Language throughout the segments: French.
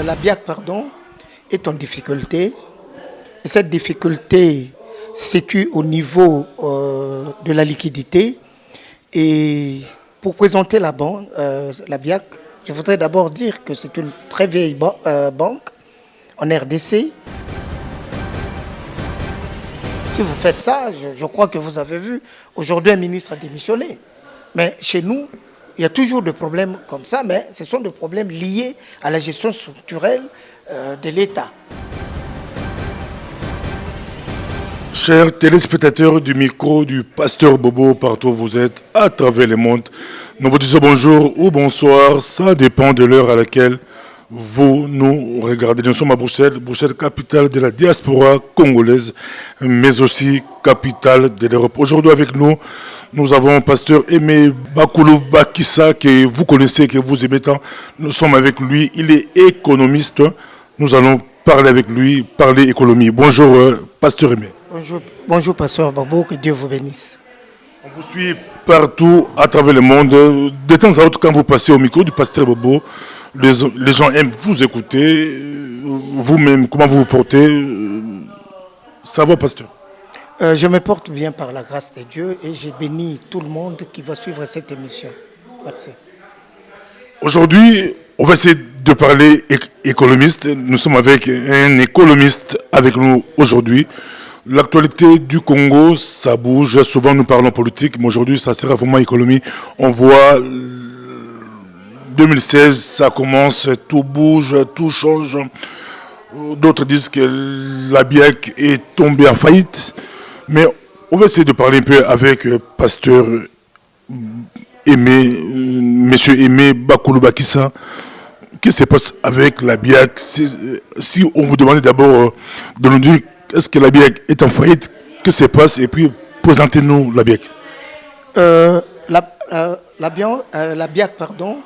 la BIAC, pardon, est en difficulté. Et cette difficulté se situe au niveau de la liquidité. Et pour présenter la BIAC, je voudrais d'abord dire que c'est une très vieille banque en RDC. Si vous faites ça, je crois que vous avez vu, aujourd'hui un ministre a démissionné. Mais chez nous, il y a toujours des problèmes comme ça, mais ce sont des problèmes liés à la gestion structurelle de l'État. Chers téléspectateurs du micro du Pasteur Bobo, partout où vous êtes, à travers le monde, nous vous disons bonjour ou bonsoir, ça dépend de l'heure à laquelle vous nous regardez. Nous sommes à Bruxelles, capitale de la diaspora congolaise, mais aussi capitale de l'Europe. Aujourd'hui avec nous, nous avons Pasteur Aimé Bakulu Bakissa, que vous connaissez, que vous aimez tant. Nous sommes avec lui, il est économiste. Nous allons parler avec lui, parler économie. Bonjour Pasteur Aimé. Bonjour Pasteur Bobo, que Dieu vous bénisse. On vous suit partout à travers le monde. De temps à autre, quand vous passez au micro du Pasteur Bobo, les gens aiment vous écouter. Vous-même, comment vous vous portez? Ça va, Pasteur? Je me porte bien par la grâce de Dieu et j'ai béni tout le monde qui va suivre cette émission. Merci. Aujourd'hui, on va essayer de parler économiste. Nous sommes avec un économiste avec nous aujourd'hui. L'actualité du Congo, ça bouge. Souvent, nous parlons politique, mais aujourd'hui, ça sera vraiment économie. On voit 2016, ça commence, tout bouge, tout change. D'autres disent que la BIAC est tombée en faillite. Mais on va essayer de parler un peu avec Pasteur Aimé, Monsieur Aimé Bakulu Bakissa. Qu'est-ce qui se passe avec la BIAC? Si on vous demandait d'abord de nous dire est-ce que la BIAC est en faillite, qu'est-ce qui se passe? Et puis présentez-nous la BIAC. La BIAC, pardon,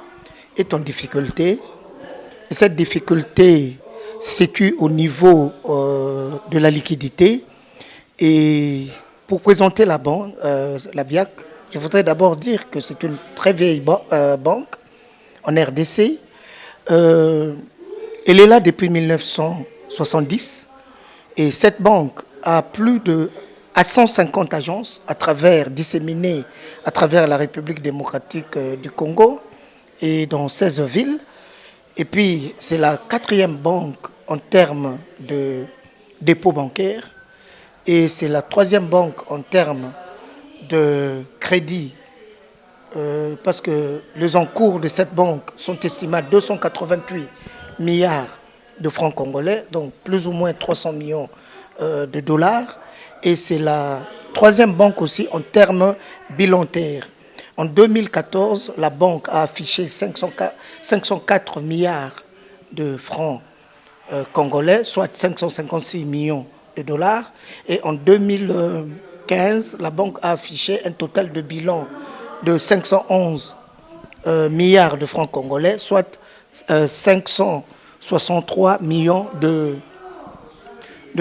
est en difficulté. Et cette difficulté se situe au niveau de la liquidité. Et pour présenter la BIAC, je voudrais d'abord dire que c'est une très vieille banque en RDC. Elle est là depuis 1970 et cette banque a plus de 150 agences disséminées à travers la République démocratique du Congo et dans 16 villes. Et puis c'est la 4e banque en termes de dépôt bancaire. Et c'est la 3e banque en termes de crédit, parce que les encours de cette banque sont estimés à 288 milliards de francs congolais, donc plus ou moins 300 millions de dollars. Et c'est la 3e banque aussi en termes bilantaires. En 2014, la banque a affiché 504 milliards de francs congolais, soit 556 millions de dollars. Et en 2015, la banque a affiché un total de bilan de 511 milliards de francs congolais, soit 563 millions de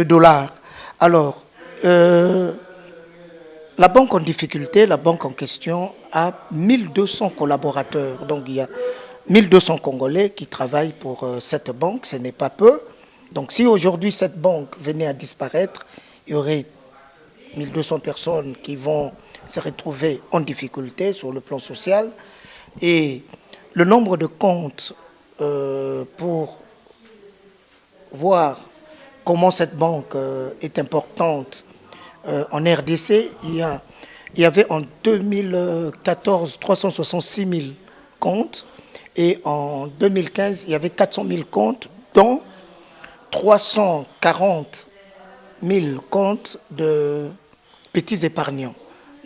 dollars. Alors, la banque en difficulté, la banque en question a 1200 collaborateurs. Donc il y a 1200 Congolais qui travaillent pour cette banque, ce n'est pas peu. Donc si aujourd'hui cette banque venait à disparaître, il y aurait 1200 personnes qui vont se retrouver en difficulté sur le plan social. Et le nombre de comptes pour voir comment cette banque est importante en RDC, il y avait en 2014 366 000 comptes et en 2015 il y avait 400 000 comptes, dont 340 000 comptes de petits épargnants.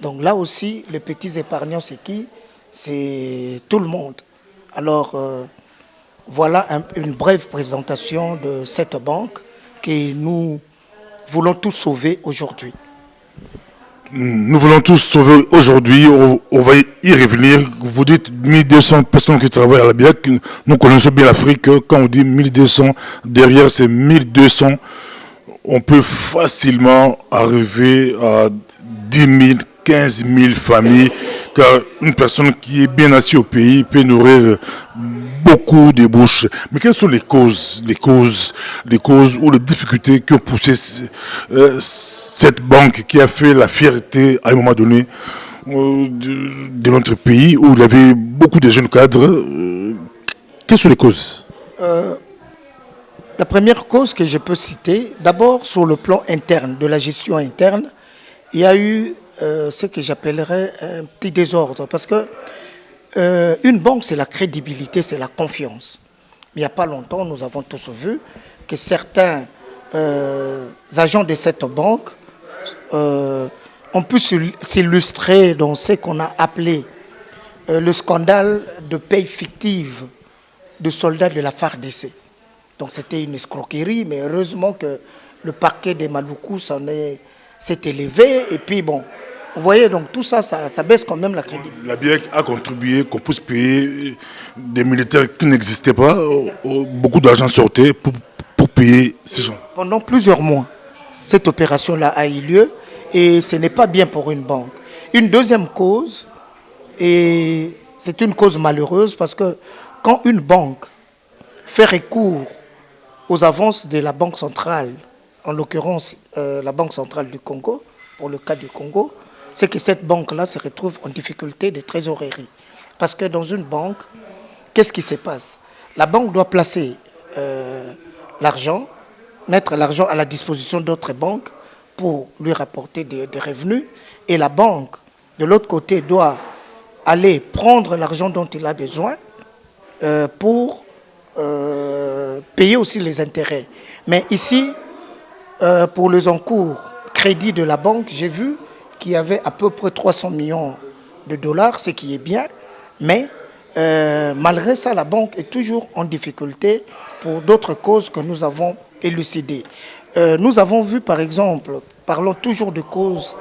Donc là aussi, les petits épargnants, c'est qui? C'est tout le monde. Alors, voilà une brève présentation de cette banque que nous voulons tous sauver aujourd'hui. Nous voulons tous sauver aujourd'hui, on va y revenir. Vous dites 1200 personnes qui travaillent à la BIAC. Nous connaissons bien l'Afrique. Quand on dit 1200, derrière c'est 1200. On peut facilement arriver à 10 000, 15 000 familles. Car une personne qui est bien assise au pays peut nourrir beaucoup débouchent. Mais quelles sont les causes ou les difficultés qui ont poussé cette banque qui a fait la fierté à un moment donné de notre pays où il y avait beaucoup de jeunes cadres. Quelles sont les causes? La première cause que je peux citer, d'abord sur le plan interne, de la gestion interne, il y a eu ce que j'appellerais un petit désordre. Parce que une banque, c'est la crédibilité, c'est la confiance. Mais il n'y a pas longtemps, nous avons tous vu que certains agents de cette banque ont pu s'illustrer dans ce qu'on a appelé le scandale de paye fictive de soldats de la FARDC. Donc c'était une escroquerie, mais heureusement que le parquet des Maluku s'est élevé. Et puis bon, vous voyez, donc tout ça, ça baisse quand même la crédibilité. La BIEC a contribué qu'on puisse payer des militaires qui n'existaient pas. Beaucoup d'argent sortait pour payer ces gens. Pendant plusieurs mois, cette opération-là a eu lieu et ce n'est pas bien pour une banque. Une deuxième cause, et c'est une cause malheureuse parce que quand une banque fait recours aux avances de la Banque centrale, en l'occurrence la Banque centrale du Congo, pour le cas du Congo, c'est que cette banque-là se retrouve en difficulté de trésorerie. Parce que dans une banque, qu'est-ce qui se passe? La banque doit placer l'argent, mettre l'argent à la disposition d'autres banques pour lui rapporter des revenus. Et la banque, de l'autre côté, doit aller prendre l'argent dont il a besoin pour payer aussi les intérêts. Mais ici, pour les encours crédits de la banque, j'ai vu qu'il y avait à peu près 300 millions de dollars, ce qui est bien, mais malgré ça, la banque est toujours en difficulté pour d'autres causes que nous avons élucidées. Nous avons vu, par exemple, parlons toujours de causes,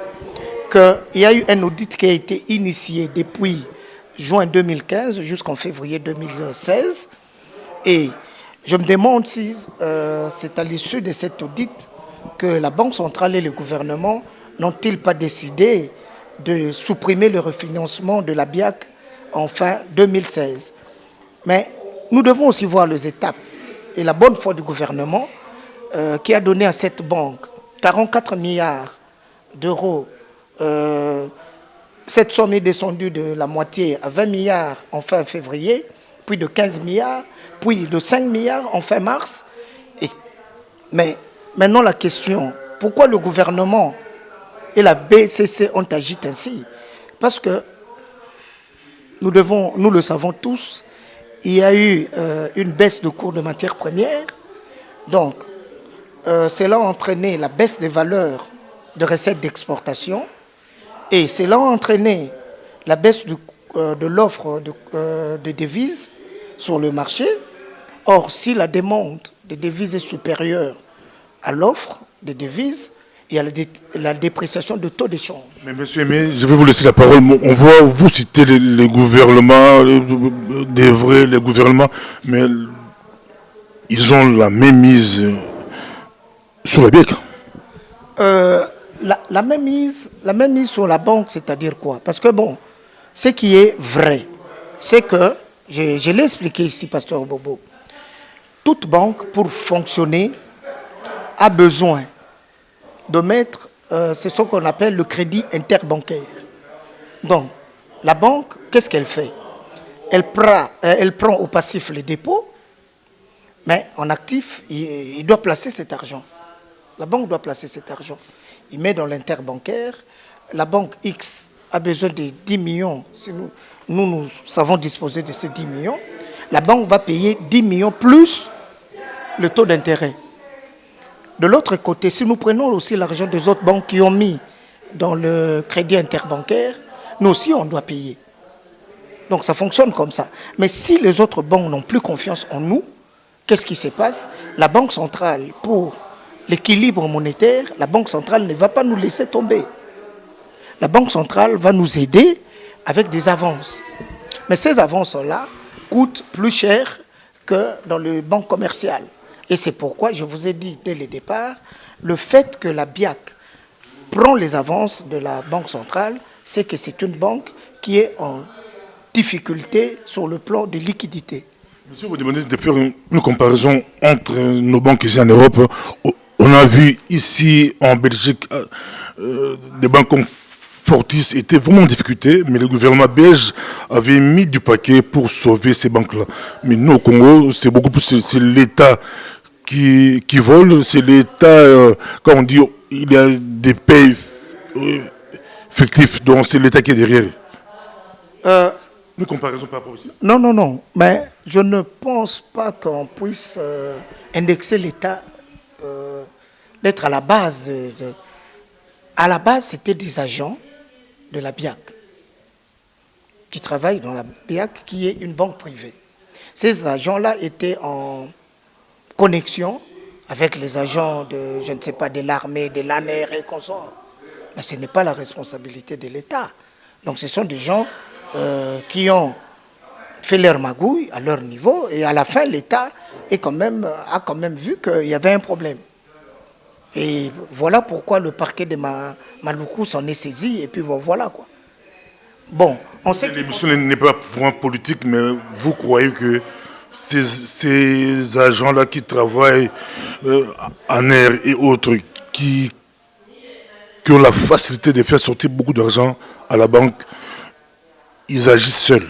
qu'il y a eu un audit qui a été initié depuis juin 2015 jusqu'en février 2016. Et je me demande si c'est à l'issue de cet audit que la Banque centrale et le gouvernement n'ont-ils pas décidé de supprimer le refinancement de la BIAC en fin 2016. Mais nous devons aussi voir les étapes et la bonne foi du gouvernement qui a donné à cette banque 44 milliards d'euros. Cette somme est descendue de la moitié à 20 milliards en fin février, puis de 15 milliards, puis de 5 milliards en fin mars. Mais maintenant la question, pourquoi le gouvernement et la BCC ont agi ainsi? Parce que nous le savons tous, il y a eu une baisse de cours de matières premières. Donc, cela a entraîné la baisse des valeurs de recettes d'exportation et cela a entraîné la baisse de l'offre de devises sur le marché. Or, si la demande de devises est supérieure à l'offre de devises, il y a la dépréciation de taux d'échange. Mais monsieur Aimé, je vais vous laisser la parole. On voit vous citer les gouvernements, les gouvernements, mais ils ont la même mise sur la BIEC. La même mise sur la banque, c'est-à-dire quoi? Parce que bon, ce qui est vrai, c'est que, je l'ai expliqué ici, Pasteur Bobo, toute banque, pour fonctionner, a besoin de mettre, c'est ce qu'on appelle le crédit interbancaire. Donc, la banque, qu'est-ce qu'elle fait? Elle prend au passif les dépôts, mais en actif, il doit placer cet argent. La banque doit placer cet argent. Il met dans l'interbancaire. La banque X a besoin de 10 millions. Si nous savons disposer de ces 10 millions, la banque va payer 10 millions plus le taux d'intérêt. De l'autre côté, si nous prenons aussi l'argent des autres banques qui ont mis dans le crédit interbancaire, nous aussi on doit payer. Donc ça fonctionne comme ça. Mais si les autres banques n'ont plus confiance en nous, qu'est-ce qui se passe? La Banque centrale, pour l'équilibre monétaire, la Banque centrale ne va pas nous laisser tomber. La Banque centrale va nous aider avec des avances. Mais ces avances-là coûtent plus cher que dans les banques commerciales. Et c'est pourquoi je vous ai dit dès le départ, le fait que la BIAC prend les avances de la Banque centrale, c'est que c'est une banque qui est en difficulté sur le plan de liquidité. Monsieur, vous demandez de faire une comparaison entre nos banques ici en Europe. On a vu ici en Belgique des banques comme Fortis étaient vraiment en difficulté, mais le gouvernement belge avait mis du paquet pour sauver ces banques-là. Mais nous, au Congo, c'est beaucoup plus c'est l'État qui vole, c'est l'État, quand on dit, il y a des pays fictifs, donc c'est l'État qui est derrière. Une comparaison par rapport aussi. Non, non, non. Mais je ne pense pas qu'on puisse indexer l'État d'être à la base. À la base, c'était des agents de la BIAC qui travaillent dans la BIAC, qui est une banque privée. Ces agents-là étaient en connexion avec les agents de, je ne sais pas, de l'armée, de l'ANR et consorts. Mais ce n'est pas la responsabilité de l'État. Donc ce sont des gens qui ont fait leur magouille à leur niveau, et à la fin, l'État a quand même vu qu'il y avait un problème. Et voilà pourquoi le parquet de Maluku s'en est saisi, et puis voilà quoi. Bon, on sait que... L'émission n'est pas vraiment politique, mais vous croyez que ces agents-là qui travaillent en air et autres, qui ont la facilité de faire sortir beaucoup d'argent à la banque, ils agissent seuls?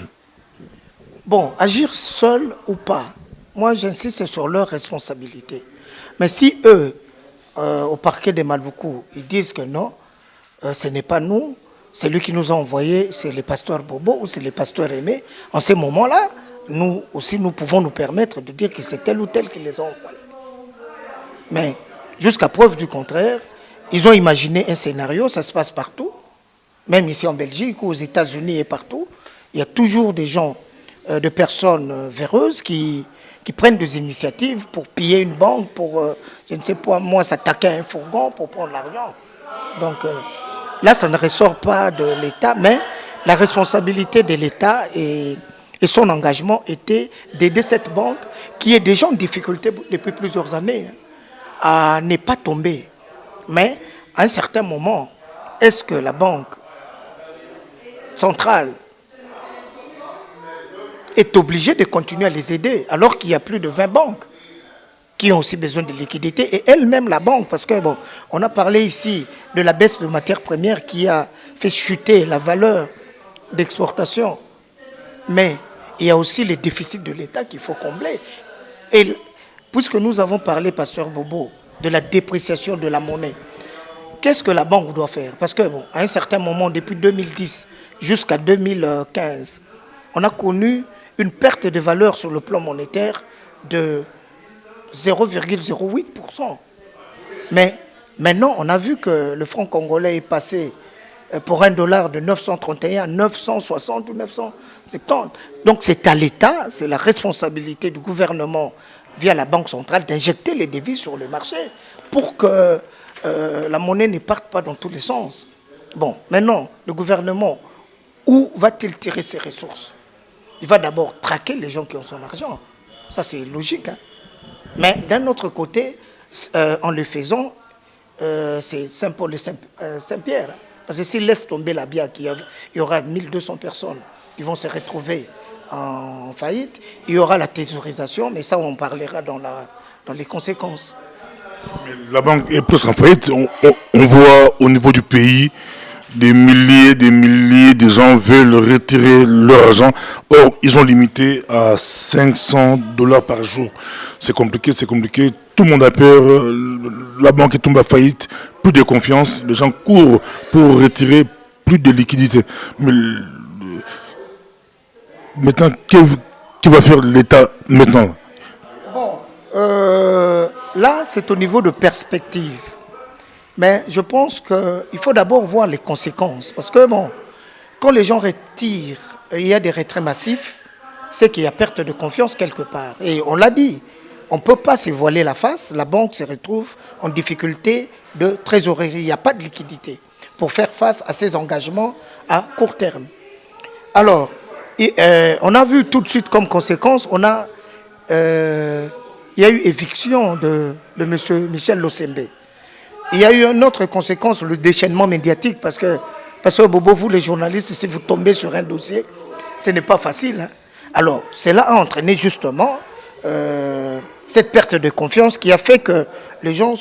Bon, agir seul ou pas, moi j'insiste sur leur responsabilité. Mais si eux, au parquet de Maluku, ils disent que non, ce n'est pas nous, c'est lui qui nous a envoyé, c'est le pasteur Bobo ou c'est le pasteur Aimé, en ces moments-là, nous aussi nous pouvons nous permettre de dire que c'est tel ou tel qui les a envoyés. Mais jusqu'à preuve du contraire, ils ont imaginé un scénario, ça se passe partout, même ici en Belgique ou aux États-Unis et partout, il y a toujours des gens, de personnes véreuses qui prennent des initiatives pour piller une banque, pour, je ne sais pas, moi, s'attaquer à un fourgon pour prendre l'argent. Donc là, ça ne ressort pas de l'État, mais la responsabilité de l'État et son engagement était d'aider cette banque qui est déjà en difficulté depuis plusieurs années à ne pas tomber. Mais à un certain moment, est-ce que la banque centrale est obligée de continuer à les aider alors qu'il y a plus de 20 banques qui ont aussi besoin de liquidités, et elle-même la banque, parce que bon, on a parlé ici de la baisse de matières premières qui a fait chuter la valeur d'exportation, mais il y a aussi les déficits de l'État qu'il faut combler. Et puisque nous avons parlé, pasteur Bobo, de la dépréciation de la monnaie, qu'est-ce que la banque doit faire? Parce que bon, à un certain moment, depuis 2010 jusqu'à 2015, on a connu une perte de valeur sur le plan monétaire de 0,08%. Mais maintenant, on a vu que le franc congolais est passé pour $1 de 931 à 960 ou 970. Donc c'est à l'État, c'est la responsabilité du gouvernement via la Banque centrale d'injecter les devises sur le marché pour que la monnaie ne parte pas dans tous les sens. Bon, maintenant, le gouvernement, où va-t-il tirer ses ressources? Il va d'abord traquer les gens qui ont son argent. Ça, c'est logique. Hein? Mais d'un autre côté, en le faisant, c'est Saint-Paul et Saint-Pierre. Parce que s'il laisse tomber la BIAC, il y aura 1200 personnes qui vont se retrouver en faillite. Il y aura la thésaurisation, mais ça, on parlera dans les conséquences. Mais la banque est presque en faillite. On voit au niveau du pays des milliers de gens veulent retirer leur argent. Or, ils ont limité à $500 par jour. C'est compliqué. Tout le monde a peur. La banque est tombée à faillite. Plus de confiance. Les gens courent pour retirer plus de liquidités. Mais maintenant, que va faire l'État maintenant? Bon, là, c'est au niveau de perspective. Mais je pense qu'il faut d'abord voir les conséquences. Parce que, bon, quand les gens retirent, il y a des retraits massifs, c'est qu'il y a perte de confiance quelque part. Et on l'a dit, on ne peut pas se voiler la face. La banque se retrouve en difficulté de trésorerie. Il n'y a pas de liquidité pour faire face à ces engagements à court terme. Alors, on a vu tout de suite comme conséquence, il y a eu éviction de M. Michel Losembe. Il y a eu une autre conséquence, le déchaînement médiatique, parce que Bobo, vous les journalistes, si vous tombez sur un dossier, ce n'est pas facile. Hein. Alors, cela a entraîné justement cette perte de confiance qui a fait que les gens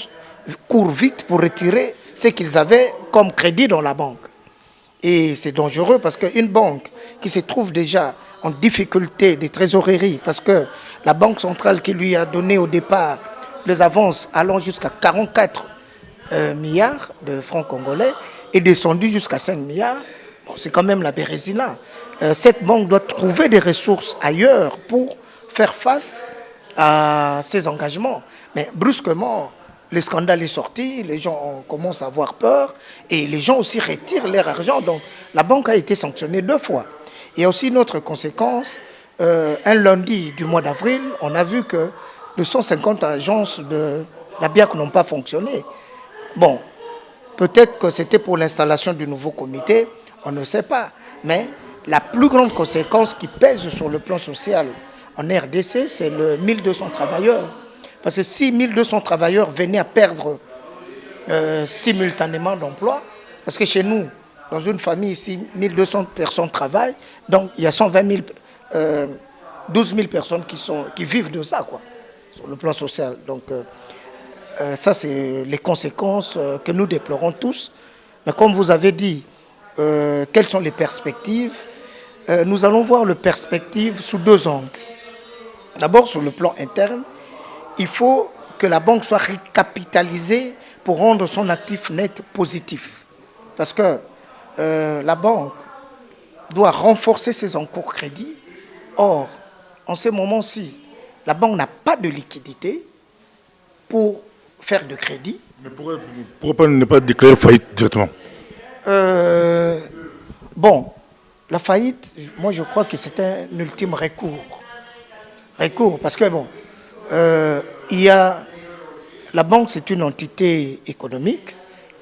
courent vite pour retirer ce qu'ils avaient comme crédit dans la banque. Et c'est dangereux parce qu'une banque qui se trouve déjà en difficulté de trésorerie, parce que la banque centrale qui lui a donné au départ les avances allant jusqu'à 44 milliards de francs congolais est descendue jusqu'à 5 milliards, bon, c'est quand même la Bérésina. Cette banque doit trouver des ressources ailleurs pour faire face à ses engagements. Mais brusquement, le scandale est sorti, les gens commencent à avoir peur et les gens aussi retirent leur argent. Donc la banque a été sanctionnée 2 fois. Il y a aussi une autre conséquence. Un lundi du mois d'avril, on a vu que les 150 agences de la BIAC n'ont pas fonctionné. Bon, peut-être que c'était pour l'installation du nouveau comité, on ne sait pas. Mais la plus grande conséquence qui pèse sur le plan social en RDC, c'est le 1200 travailleurs. Parce que si 1200 travailleurs venaient à perdre simultanément d'emploi, parce que chez nous, dans une famille, si 1200 personnes travaillent, donc il y a 12 000 personnes qui vivent de ça, quoi, sur le plan social. Donc ça, c'est les conséquences que nous déplorons tous. Mais comme vous avez dit, quelles sont les perspectives? Nous allons voir les perspectives sous 2 angles. D'abord, sur le plan interne, il faut que la banque soit recapitalisée pour rendre son actif net positif. Parce que la banque doit renforcer ses encours crédits. Or, en ce moment-ci, la banque n'a pas de liquidité pour faire de crédit. Mais pourquoi ne pas déclarer faillite directement? Bon, la faillite, moi je crois que c'est un ultime recours. Parce que bon, la banque c'est une entité économique,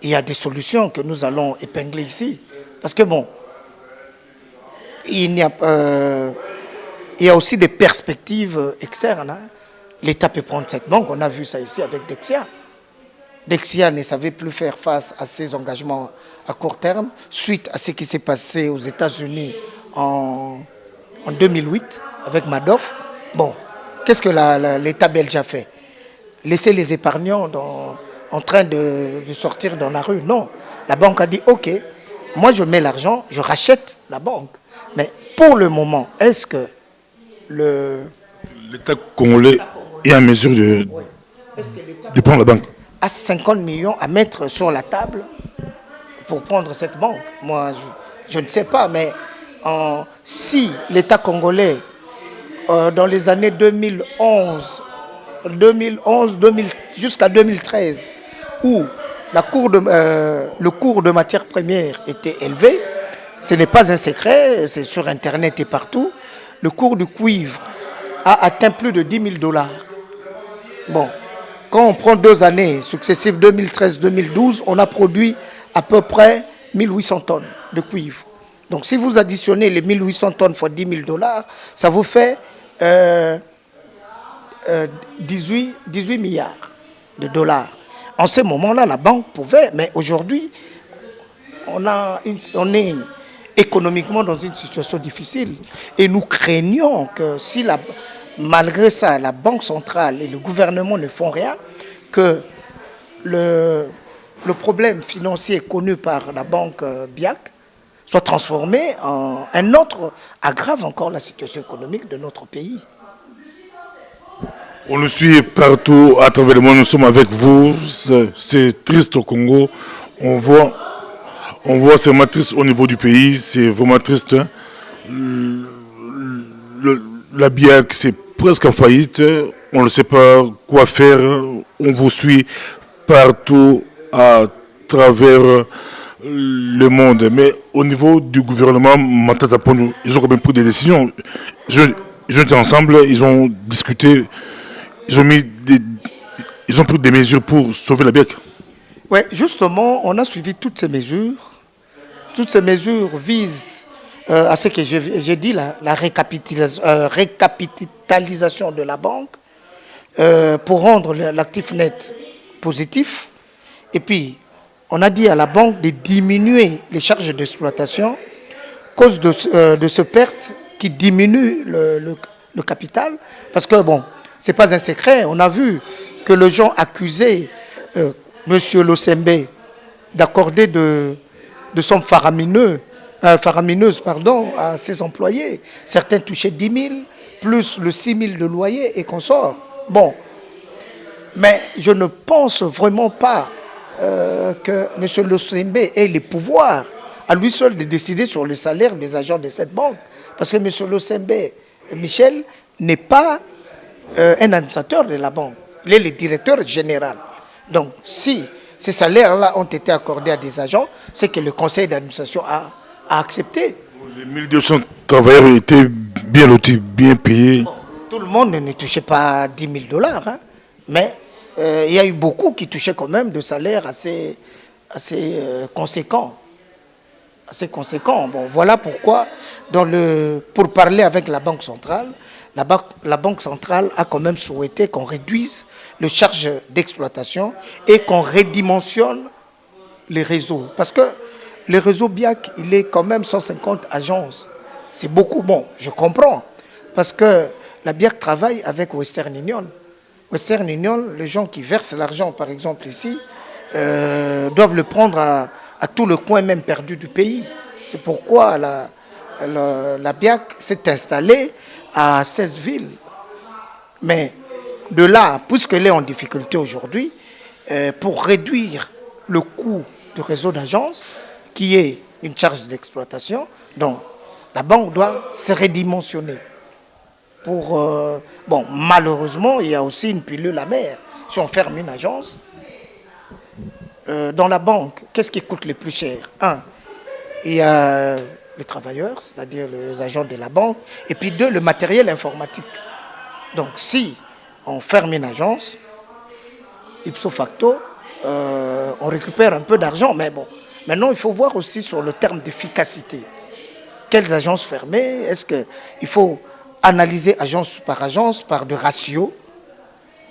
il y a des solutions que nous allons épingler ici. Parce que bon, il y a aussi des perspectives externes. Hein. L'État peut prendre cette banque, on a vu ça ici avec Dexia. Dexia ne savait plus faire face à ses engagements à court terme, suite à ce qui s'est passé aux États-Unis en 2008 avec Madoff. Bon, qu'est-ce que l'État belge a fait? Laisser les épargnants en train de sortir dans la rue? Non. La banque a dit, OK, moi je mets l'argent, je rachète la banque. Mais pour le moment, est-ce que l'État congolais est en mesure de prendre la banque? A 50 millions à mettre sur la table pour prendre cette banque? Moi, je ne sais pas, mais si l'État congolais, dans les années 2011 jusqu'à 2013, où le cours de matières premières était élevé, ce n'est pas un secret, c'est sur Internet et partout, le cours du cuivre a atteint plus de 10 000 $. Bon, quand on prend 2 années successives, 2013-2012, on a produit à peu près 1800 tonnes de cuivre. Donc si vous additionnez les 1800 tonnes fois 10 000 $, ça vous fait 18 milliards de dollars. En ce moment-là, la banque pouvait, mais aujourd'hui, on est économiquement dans une situation difficile. Et nous craignons que si malgré ça, la Banque centrale et le gouvernement ne font rien, que le problème financier connu par la banque BIAC soit transformé en un autre, aggrave encore la situation économique de notre pays. On le suit partout à travers le monde, nous sommes avec vous, c'est triste au Congo, on voit c'est vraiment triste au niveau du pays, c'est vraiment triste. Hein. La BIAC, c'est presque en faillite, on ne sait pas quoi faire, on vous suit partout à travers le monde. Mais au niveau du gouvernement, ils ont quand même pris des décisions. Ils étaient ensemble, ils ont discuté, ils ont pris des mesures pour sauver la BIAC. Oui, justement, on a suivi toutes ces mesures. Toutes ces mesures visent à ce que j'ai dit, la récapitalisation de la banque pour rendre l'actif net positif. Et puis, on a dit à la banque de diminuer les charges d'exploitation. Cause de ce perte, qui diminue le capital. Parce que, bon, ce n'est pas un secret. On a vu que les gens accusaient M. Losembe d'accorder de sommes faramineuse à ses employés. Certains touchaient 10 000, plus le 6 000 de loyer et consorts. Bon, mais je ne pense vraiment pas que M. Losembe ait les pouvoirs à lui seul de décider sur le salaire des agents de cette banque. Parce que M. Losembe, Michel, n'est pas un administrateur de la banque. Il est le directeur général. Donc, si ces salaires-là ont été accordés à des agents, c'est que le conseil d'administration a accepté. Les 1200 travailleurs étaient bien lotis, bien payés. Bon, tout le monde ne touchait pas 10 000 $, hein, mais il y a eu beaucoup qui touchaient quand même de salaires assez conséquents. Assez conséquents. Bon, voilà pourquoi, pour parler avec la Banque centrale, la Banque centrale a quand même souhaité qu'on réduise les charges d'exploitation et qu'on redimensionne les réseaux. Parce que le réseau BIAC, il est quand même 150 agences. C'est beaucoup. Bon, je comprends. Parce que la BIAC travaille avec Western Union. Western Union, les gens qui versent l'argent, par exemple ici, doivent le prendre à tout le coin même perdu du pays. C'est pourquoi la BIAC s'est installée à 16 villes. Mais de là, puisqu'elle est en difficulté aujourd'hui, pour réduire le coût du réseau d'agences, qui est une charge d'exploitation, donc la banque doit se redimensionner. Bon, malheureusement, il y a aussi une pilule amère. Si on ferme une agence, dans la banque, qu'est-ce qui coûte le plus cher? Un, il y a les travailleurs, c'est-à-dire les agents de la banque, et puis deux, le matériel informatique. Donc si on ferme une agence, ipso facto, on récupère un peu d'argent, mais bon, maintenant il faut voir aussi sur le terme d'efficacité. Quelles agences fermer? Est-ce qu'il faut analyser agence par agence par de ratios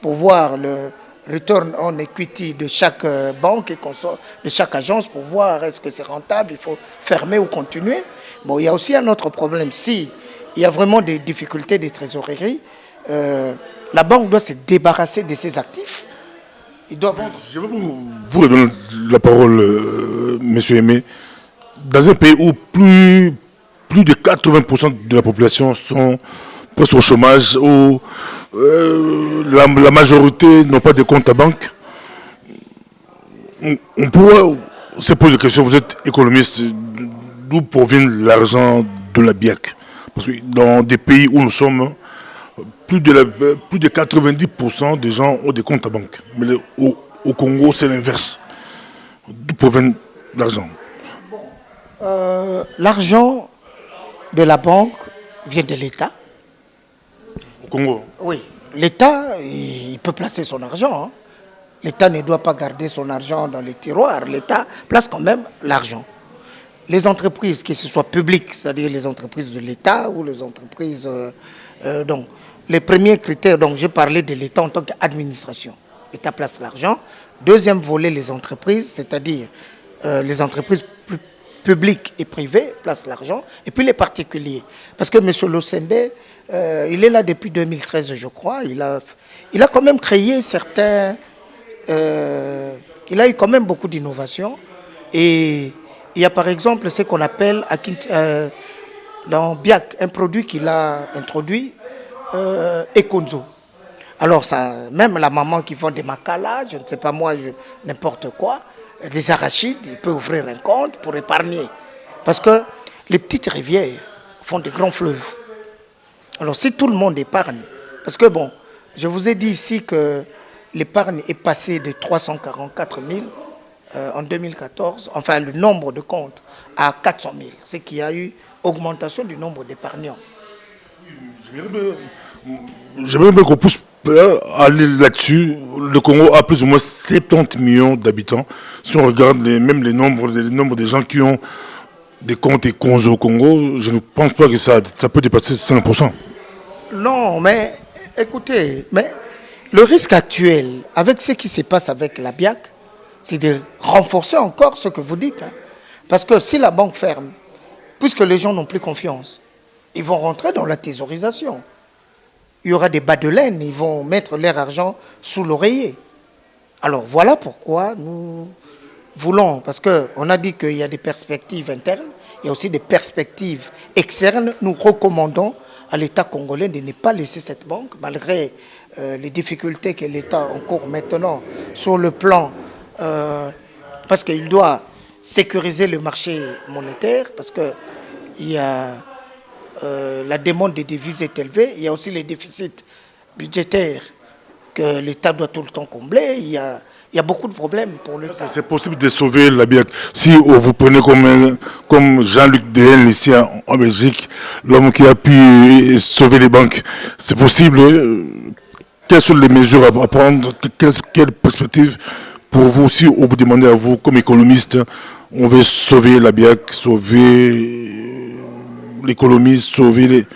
pour voir le return on equity de chaque banque et de chaque agence pour voir est-ce que c'est rentable, il faut fermer ou continuer. Bon, il y a aussi un autre problème. Si il y a vraiment des difficultés de trésorerie, la banque doit se débarrasser de ses actifs. Il doit vendre. Je vais vous redonner la parole, monsieur Aimé. Dans un pays où plus de 80% de la population sont presque au chômage, où la majorité n'ont pas de compte à banque, on pourrait se poser la question, vous êtes économiste, d'où provient l'argent de la BIAC? Parce que dans des pays où nous sommes, plus de 90% des gens ont des comptes à banque. Mais au Congo, c'est l'inverse. D'où provient l'argent? L'argent de la banque vient de l'État. Au Congo? Oui. L'État, il peut placer son argent. Hein. L'État ne doit pas garder son argent dans les tiroirs. L'État place quand même l'argent. Les entreprises, que ce soit publiques, c'est-à-dire les entreprises de l'État ou les entreprises... donc, les premiers critères, donc j'ai parlé de l'État en tant qu'administration. L'État place l'argent. Deuxième volet, les entreprises, c'est-à-dire les entreprises publiques et privées placent l'argent. Et puis les particuliers. Parce que M. Losembe, il est là depuis 2013, je crois. Il a quand même créé certains... il a eu quand même beaucoup d'innovations. Et il y a par exemple ce qu'on appelle dans BIAC, un produit qu'il a introduit, Ekonzo. Alors, ça, même la maman qui vend des makala, je ne sais pas moi, n'importe quoi, des arachides, il peut ouvrir un compte pour épargner. Parce que les petites rivières font des grands fleuves. Alors, si tout le monde épargne, parce que bon, je vous ai dit ici que l'épargne est passée de 344 000 en 2014, enfin le nombre de comptes, à 400 000, ce qui a eu augmentation du nombre d'épargnants. J'aimerais bien qu'on puisse aller là-dessus. Le Congo a plus ou moins 70 millions d'habitants. Si on regarde même les nombres de gens qui ont des comptes et Conzo au Congo, je ne pense pas que ça peut dépasser 5%. Non, mais écoutez, mais le risque actuel, avec ce qui se passe avec la BIAC, c'est de renforcer encore ce que vous dites. Hein. Parce que si la banque ferme, puisque les gens n'ont plus confiance, ils vont rentrer dans la thésaurisation. Il y aura des bas de laine, ils vont mettre leur argent sous l'oreiller. Alors voilà pourquoi nous voulons, parce qu'on a dit qu'il y a des perspectives internes, il y a aussi des perspectives externes. Nous recommandons à l'État congolais de ne pas laisser cette banque, malgré les difficultés que l'État encourt maintenant sur le plan, parce qu'il doit sécuriser le marché monétaire, parce qu'il y a la demande des devises est élevée, il y a aussi les déficits budgétaires que l'État doit tout le temps combler, il y a beaucoup de problèmes pour l'État. C'est possible de sauver la BIAC. Si vous prenez comme Jean-Luc Dehel ici en Belgique, l'homme qui a pu sauver les banques, c'est possible. Quelles sont les mesures à prendre? Quelle perspective pour vous aussi, vous demandez à vous, comme économiste, on veut sauver la BIAC, sauver l'économie, sauver les...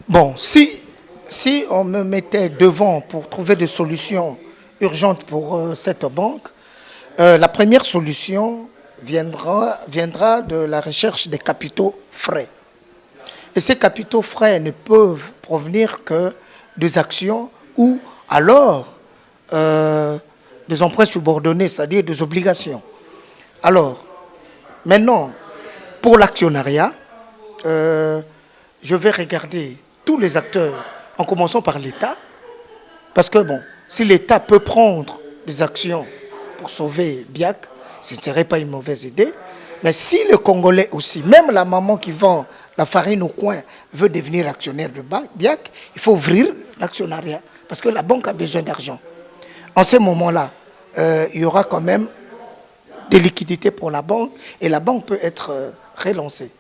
Bon, si on me mettait devant pour trouver des solutions urgentes pour cette banque, la première solution viendra de la recherche des capitaux frais. Et ces capitaux frais ne peuvent provenir que des actions ou alors des emprunts subordonnés, c'est-à-dire des obligations. Alors, maintenant, pour l'actionnariat, je vais regarder tous les acteurs, en commençant par l'État, parce que bon, si l'État peut prendre des actions pour sauver BIAC, ce ne serait pas une mauvaise idée. Mais si le Congolais aussi, même la maman qui vend la farine au coin, veut devenir actionnaire de BIAC, il faut ouvrir l'actionnariat, parce que la banque a besoin d'argent. En ce moment-là, il y aura quand même des liquidités pour la banque, et la banque peut être relancée.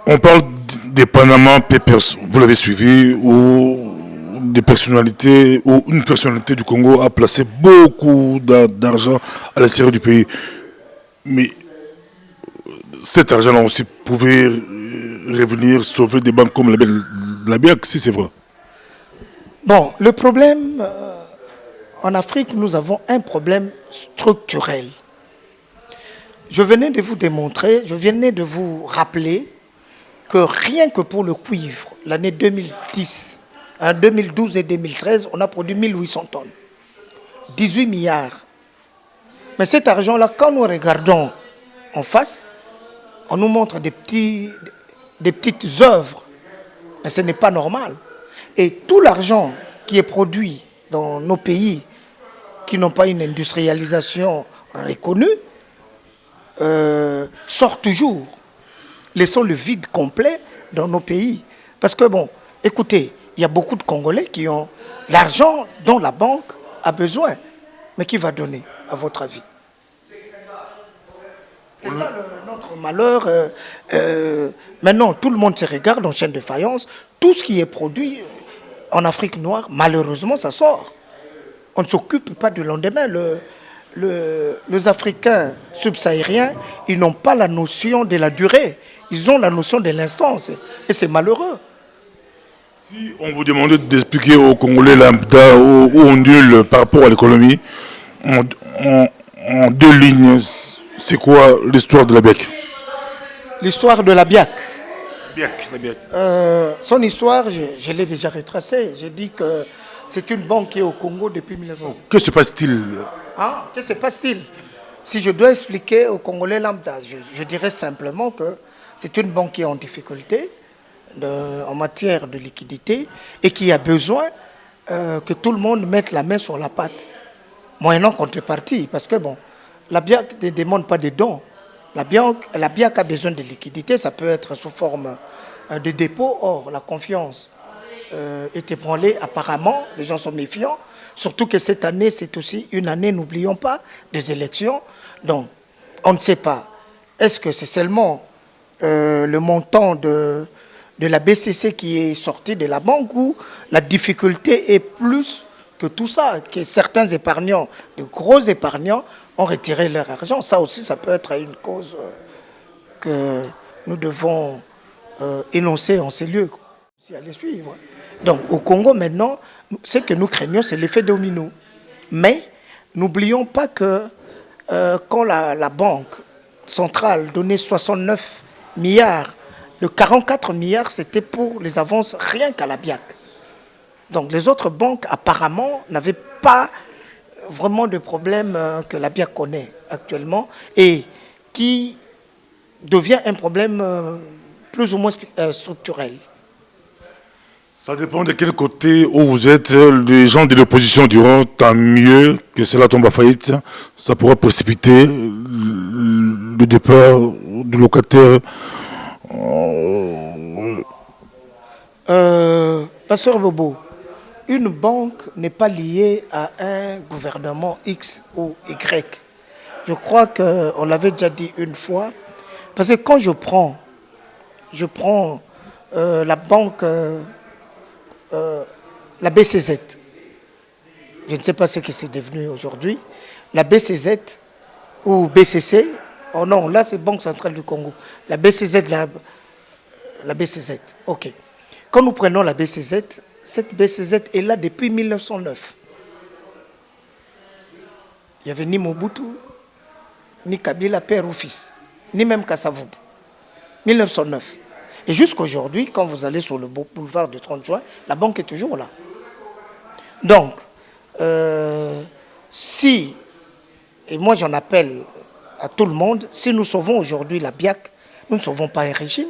On parle des Panama Papers, vous l'avez suivi, où des personnalités, où une personnalité du Congo a placé beaucoup d'argent à l'extérieur du pays. Mais cet argent-là aussi pouvait revenir sauver des banques comme la BIAC, si c'est vrai. Bon, le problème, en Afrique, nous avons un problème structurel. Je venais de vous rappeler que rien que pour le cuivre, l'année 2010, en 2012 et 2013, on a produit 1800 tonnes. 18 milliards. Mais cet argent-là, quand nous regardons en face, on nous montre des petites œuvres. Mais ce n'est pas normal. Et tout l'argent qui est produit dans nos pays qui n'ont pas une industrialisation reconnue sort toujours. Laissons le vide complet dans nos pays. Parce que, bon, écoutez, il y a beaucoup de Congolais qui ont l'argent dont la banque a besoin. Mais qui va donner, à votre avis? C'est ça notre malheur. Maintenant, tout le monde se regarde en chaîne de faïence. Tout ce qui est produit en Afrique noire, malheureusement, ça sort. On ne s'occupe pas du lendemain. Les Africains subsahariens, ils n'ont pas la notion de la durée. Ils ont la notion de l'instant. Et c'est malheureux. Si on vous demandait d'expliquer aux Congolais lambda où on nul par rapport à l'économie, en deux lignes, c'est quoi l'histoire de la BIAC? L'histoire de la BIAC. La BIAC. Son histoire, je l'ai déjà retracée. J'ai dit que c'est une banque qui est au Congo depuis 1900. Que se passe-t-il? Que se passe-t-il? Si je dois expliquer aux Congolais lambda, je dirais simplement que c'est une banque qui est en difficulté en matière de liquidité et qui a besoin que tout le monde mette la main sur la pâte, moyennant contrepartie. Parce que bon, la BIAC ne demande pas de dons. La BIAC a besoin de liquidité, ça peut être sous forme de dépôt. Or, la confiance est ébranlée apparemment, les gens sont méfiants. Surtout que cette année, c'est aussi une année, n'oublions pas, des élections. Donc, on ne sait pas. Est-ce que c'est seulement le montant de la BCC qui est sorti de la banque ou la difficulté est plus que tout ça, que certains épargnants, de gros épargnants, ont retiré leur argent. Ça aussi, ça peut être une cause que nous devons énoncer en ces lieux, quoi, si aller suivre. Donc, au Congo, maintenant, ce que nous craignons, c'est l'effet domino. Mais n'oublions pas que quand la banque centrale donnait 69 milliards Le 44 milliards, c'était pour les avances rien qu'à la BIAC. Donc les autres banques, apparemment, n'avaient pas vraiment de problème que la BIAC connaît actuellement et qui devient un problème plus ou moins structurel. Ça dépend de quel côté où vous êtes. Les gens de l'opposition diront tant mieux que cela tombe à faillite. Ça pourra précipiter le départ du locataire. Pasteur Bobo, une banque n'est pas liée à un gouvernement X ou Y. Je crois qu'on l'avait déjà dit une fois. Parce que quand je prends la banque, la BCZ, je ne sais pas ce que c'est devenu aujourd'hui, la BCZ ou BCC, oh non, là c'est Banque Centrale du Congo, la BCZ, la BCZ, ok. Quand nous prenons la BCZ, cette BCZ est là depuis 1909. Il n'y avait ni Mobutu, ni Kabila, père ou fils, ni même Kassavoub. 1909. Et jusqu'à aujourd'hui, quand vous allez sur le boulevard du 30 juin, la banque est toujours là. Donc, si, et moi j'en appelle à tout le monde, si nous sauvons aujourd'hui la BIAC, nous ne sauvons pas un régime.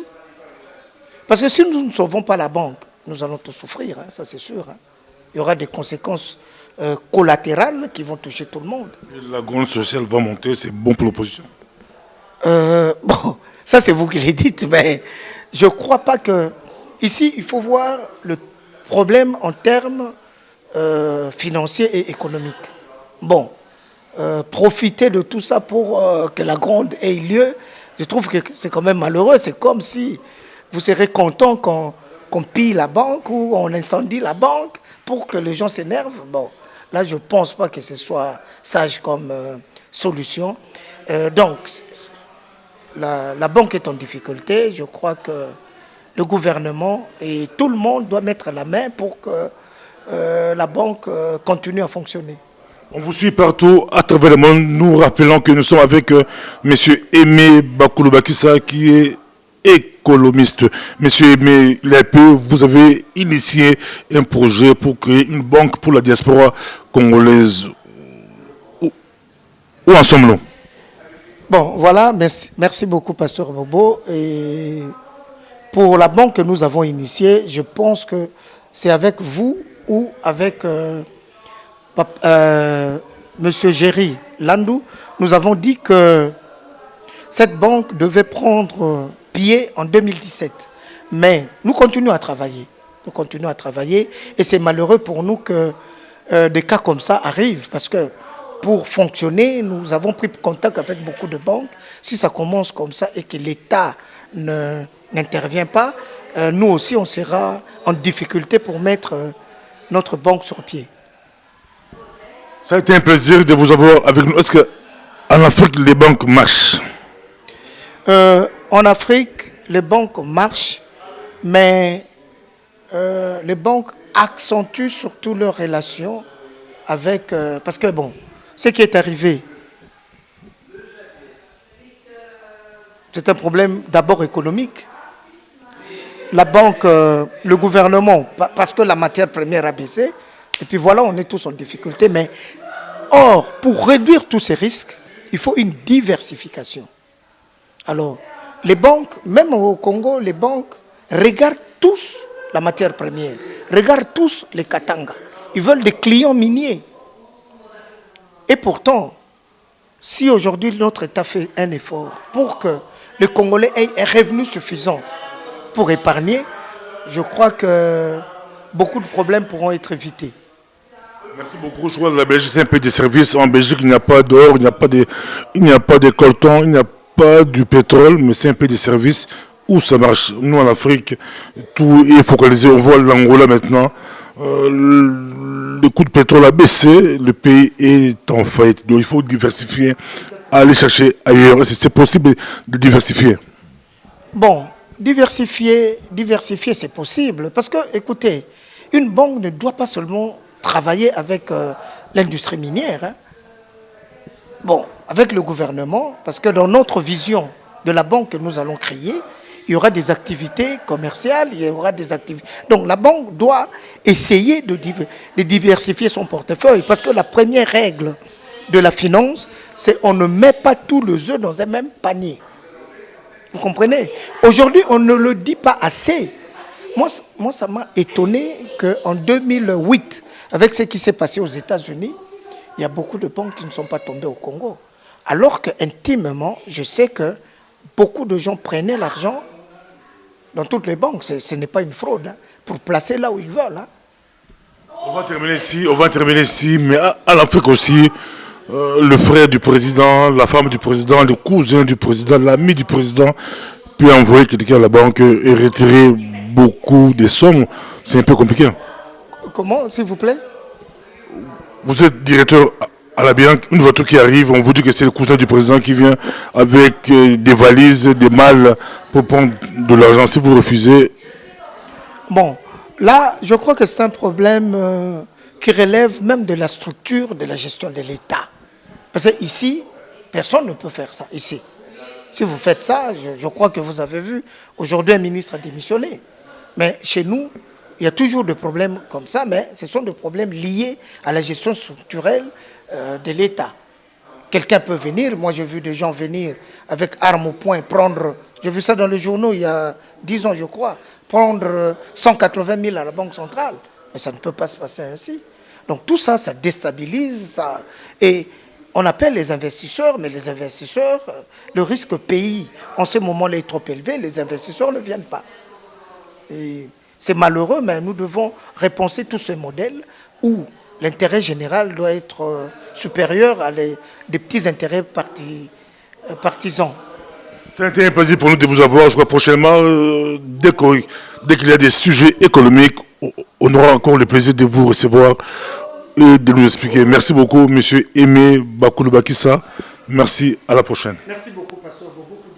Parce que si nous ne sauvons pas la banque, nous allons tous souffrir, hein, ça c'est sûr. Hein. Il y aura des conséquences collatérales qui vont toucher tout le monde. Et la grande sociale va monter, c'est bon pour l'opposition. Bon, ça c'est vous qui le dites, mais je ne crois pas que... Ici, il faut voir le problème en termes financiers et économiques. Bon, profiter de tout ça pour que la gronde ait lieu, je trouve que c'est quand même malheureux. C'est comme si vous serez content qu'on pille la banque ou on incendie la banque pour que les gens s'énervent. Bon, là, je ne pense pas que ce soit sage comme solution. Donc, la banque est en difficulté. Je crois que le gouvernement et tout le monde doit mettre la main pour que la banque continue à fonctionner. On vous suit partout à travers le monde. Nous rappelons que nous sommes avec M. Aimé Bakouloubakissa qui est économiste. Monsieur Aimé Lépé, vous avez initié un projet pour créer une banque pour la diaspora congolaise. Où en sommes-nous? Bon, voilà, merci beaucoup, Pasteur Bobo. Et pour la banque que nous avons initiée, je pense que c'est avec vous ou avec Monsieur Géry Landou, nous avons dit que cette banque devait prendre pied en 2017. Mais nous continuons à travailler. Nous continuons à travailler et c'est malheureux pour nous que des cas comme ça arrivent parce que pour fonctionner, nous avons pris contact avec beaucoup de banques. Si ça commence comme ça et que l'État n'intervient pas, nous aussi on sera en difficulté pour mettre notre banque sur pied. Ça a été un plaisir de vous avoir avec nous. Est-ce qu'en Afrique, les banques marchent? En Afrique, les banques marchent, mais les banques accentuent surtout leurs relations avec... parce que, bon, ce qui est arrivé, c'est un problème d'abord économique. La banque, le gouvernement, parce que la matière première a baissé, et puis voilà, on est tous en difficulté. Mais or, pour réduire tous ces risques, il faut une diversification. Alors, les banques, même au Congo, les banques regardent tous la matière première, regardent tous les Katanga. Ils veulent des clients miniers. Et pourtant, si aujourd'hui notre État fait un effort pour que les Congolais aient un revenu suffisant pour épargner, je crois que beaucoup de problèmes pourront être évités. Merci beaucoup. Je crois que la Belgique, c'est un peu des services. En Belgique, il n'y a pas d'or, il n'y a pas de coltan, il n'y a pas du pétrole, mais c'est un peu des services où ça marche. Nous, en Afrique, tout est focalisé. On voit l'Angola maintenant. Le coût de pétrole a baissé, le pays est en faillite. Donc il faut diversifier, aller chercher ailleurs. C'est possible de diversifier. Bon, diversifier c'est possible. Parce que, écoutez, une banque ne doit pas seulement travailler avec l'industrie minière. Hein. Bon, avec le gouvernement, parce que dans notre vision de la banque que nous allons créer, il y aura des activités commerciales, il y aura des activités. Donc la banque doit essayer de diversifier son portefeuille, parce que la première règle de la finance, c'est on ne met pas tous les œufs dans un même panier. Vous comprenez? Aujourd'hui, on ne le dit pas assez. Moi, ça m'a étonné qu'en 2008, avec ce qui s'est passé aux États-Unis, il y a beaucoup de banques qui ne sont pas tombées au Congo. Alors qu'intimement, je sais que beaucoup de gens prenaient l'argent dans toutes les banques. Ce n'est pas une fraude, hein, pour placer là où ils veulent. Hein. On va terminer ici, mais à l'Afrique aussi, le frère du président, la femme du président, le cousin du président, l'ami du président peut envoyer quelqu'un à la banque et retirer beaucoup de sommes. C'est un peu compliqué. Comment, s'il vous plaît? Vous êtes directeur à la banque, une voiture qui arrive, on vous dit que c'est le cousin du président qui vient avec des valises, des malles pour prendre de l'argent. Si vous refusez... Bon, là, je crois que c'est un problème qui relève même de la structure de la gestion de l'État. Parce que ici, personne ne peut faire ça, ici. Si vous faites ça, je crois que vous avez vu, aujourd'hui un ministre a démissionné. Mais chez nous, il y a toujours des problèmes comme ça, mais ce sont des problèmes liés à la gestion structurelle de l'État. Quelqu'un peut venir, moi j'ai vu des gens venir avec armes au poing, prendre, j'ai vu ça dans les journaux il y a 10 ans je crois, prendre 180 000 à la Banque centrale. Mais ça ne peut pas se passer ainsi. Donc tout ça, ça déstabilise, ça... Et on appelle les investisseurs, mais les investisseurs, le risque pays en ce moment-là est trop élevé, les investisseurs ne viennent pas. Et c'est malheureux, mais nous devons repenser tous ces modèles où l'intérêt général doit être supérieur à des petits intérêts partisans. C'est un plaisir pour nous de vous avoir. Je crois prochainement, dès qu'il y a des sujets économiques, on aura encore le plaisir de vous recevoir et de nous expliquer. Merci beaucoup, M. Aimé Bakouloubakissa. Merci, à la prochaine. Merci beaucoup, Pasteur Bobo, pour